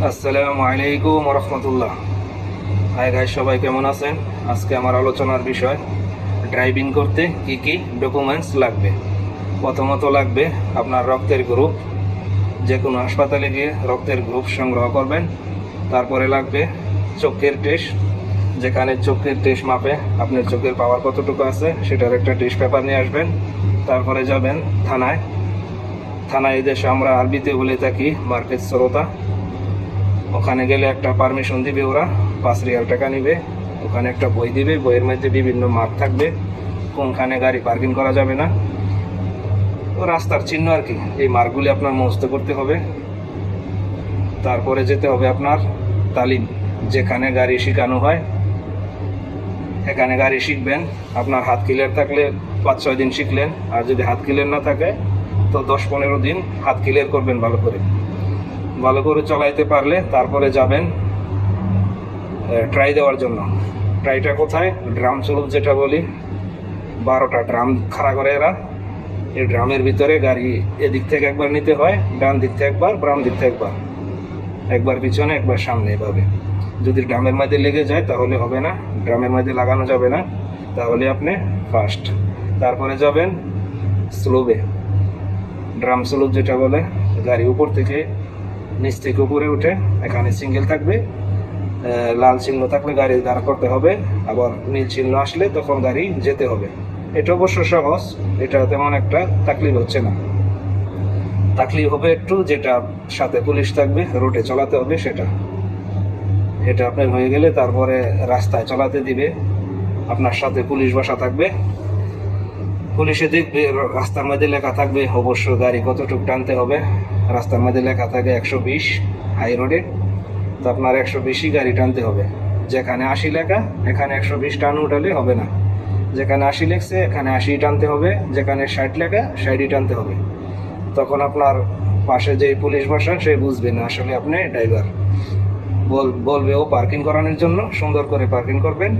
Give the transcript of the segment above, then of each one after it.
আসসালামু আলাইকুম রহমতুল্লাহ। Hi guys, সবাই কেমন আছেন? আজকে আমার আলোচনার বিষয় ড্রাইভিং করতে কি কি ডকুমেন্টস লাগবে। প্রথমত লাগবে আপনার রক্তের গ্রুপ, যে কোনো হাসপাতালে গিয়ে রক্তের গ্রুপ সংগ্রহ করবেন। তারপরে লাগবে চোখের টেস্ট, যেখানে চোখের টেস্ট মাপে আপনার চোখের পাওয়ার কতটুকু আছে সেটার একটা টেস্ট পেপার নিয়ে আসবেন। তারপরে যাবেন থানায়। এই দেশে আমরা আরবিতে বলে থাকি মার্কেট শ্রোতা। ওখানে গেলে একটা পারমিশন দিবে, ওরা 5 রিয়াল টাকা নিবে। ওখানে একটা বই দিবে, বইয়ের মধ্যে বিভিন্ন মার্ক থাকবে কোনখানে গাড়ি পার্কিং করা যাবে না, তো রাস্তার চিহ্ন আর কি। এই মার্কগুলি আপনার মুখস্থ করতে হবে। তারপরে যেতে হবে আপনার তালিম, যেখানে গাড়ি শেখানো হয় এখানে গাড়ি শিখবেন। আপনার হাত ক্লিয়ার থাকলে 5-6 দিন শিখলেন, আর যদি হাত ক্লিয়ার না থাকে তো 10-15 দিন হাত ক্লিয়ার করবেন ভালো করে চালাইতে পারলে। তারপরে যাবেন ট্রাই দেওয়ার জন্য। ট্রাইটা কোথায়? ড্রাম চালক যেটা বলি, 12টা ড্রাম খাড়া করে এরা। এই ড্রামের ভিতরে গাড়ি এদিক থেকে একবার নিতে হয়, ডান দিক থেকে একবার, বাম দিক থেকে একবার পিছনে একবার সামনে, এভাবে। যদি ড্রামের মধ্যে লেগে যায় তাহলে হবে না, ড্রামের মধ্যে লাগানো যাবে না, তাহলে আপনি ফার্স্ট। তারপরে যাবেন স্লোবে, ড্রাম স্লোপ যেটা বলে, গাড়ি উপর থেকে নিচ থেকে উপরে উঠে, এখানে সিঙ্গেল থাকবে, লাল চিহ্ন থাকলে গাড়ি দাঁড় করতে হবে, আবার নীল চিহ্ন আসলে তখন গাড়ি যেতে হবে। এটা অবশ্য সহজ, এটা তেমন একটা তাকলিফ হচ্ছে না। তাকলিফ হবে একটু যেটা সাথে পুলিশ থাকবে, রোডে চালাতে হবে সেটা। এটা আপনার হয়ে গেলে তারপরে রাস্তায় চালাতে দিবে, আপনার সাথে পুলিশ বসা থাকবে। পুলিশে দেখবে, রাস্তার মধ্যে লেখা থাকবে অবশ্য গাড়ি কতটুকু টানতে হবে। রাস্তার মধ্যে লেখা থাকে 120 হাই রোডে, তো আপনার 120ই গাড়ি টানতে হবে। যেখানে 80 লেখা এখানে 120 টান উঠালে হবে না, যেখানে 80 লেখছে এখানে 80 টানতে হবে, যেখানে 60 লেখা 60ই টানতে হবে। তখন আপনার পাশে যে পুলিশ বসা সে বুঝবে না আসলে আপনি ড্রাইভার। বলবে ও পার্কিং করানোর জন্য, সুন্দর করে পার্কিং করবেন।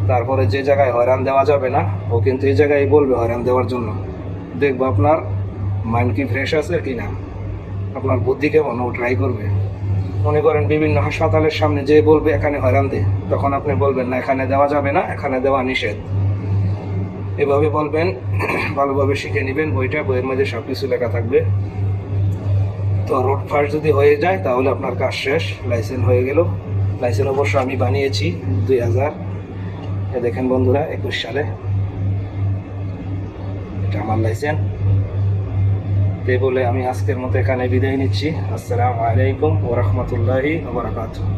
তারপরে যে জায়গায় হয়রান দেওয়া যাবে না, ও কিন্তু এই জায়গায় বলবে হয়রান দেওয়ার জন্য। দেখবো আপনার মাইন্ড কি ফ্রেশ আছে কি না, আপনার বুদ্ধি কেমন, ও ট্রাই করবে। মনে করেন বিভিন্ন হাসপাতালের সামনে যে বলবে এখানে হয়রান দে, তখন আপনি বলবেন না এখানে দেওয়া যাবে না, এখানে দেওয়া নিষেধ, এভাবে বলবেন। ভালোভাবে শিখে নেবেন বইটা, বইয়ের মধ্যে সব কিছু লেখা থাকবে। তো রোড ফার্স্ট যদি হয়ে যায় তাহলে আপনার কাজ শেষ, লাইসেন্স হয়ে গেল। লাইসেন্স অবশ্য আমি বানিয়েছি 2000, দেখেন বন্ধুরা, 21 সালে এটা আমার লাইসেন্স। তাই বলে আমি আজকের মতো এখানে বিদায় নিচ্ছি। আসসালামু আলাইকুম ওয়া রাহমাতুল্লাহি ওয়া বারাকাতুহু।